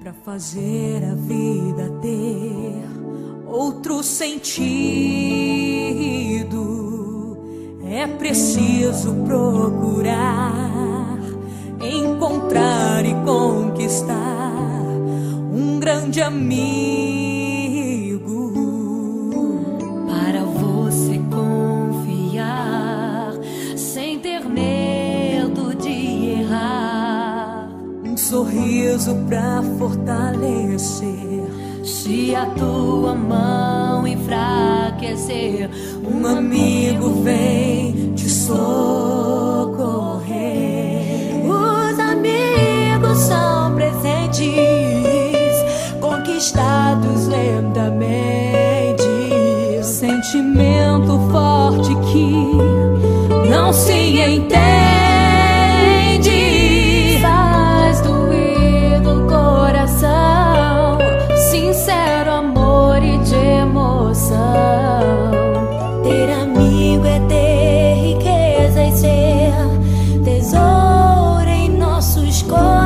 Para fazer a vida ter outro sentido, é preciso procurar, encontrar e conquistar um grande amigo. Para você confiar sem ter medo de errar, um sorriso pra fortalecer se a tua mão enfraquecer. um amigo vem te socorrer. Os amigos são presentes conquistados lentamente, Sentimento forte que não se entende, faz doer do coração, sincero amor e de emoção. Ter amigo é ter riqueza e ser tesouro em nossos corações.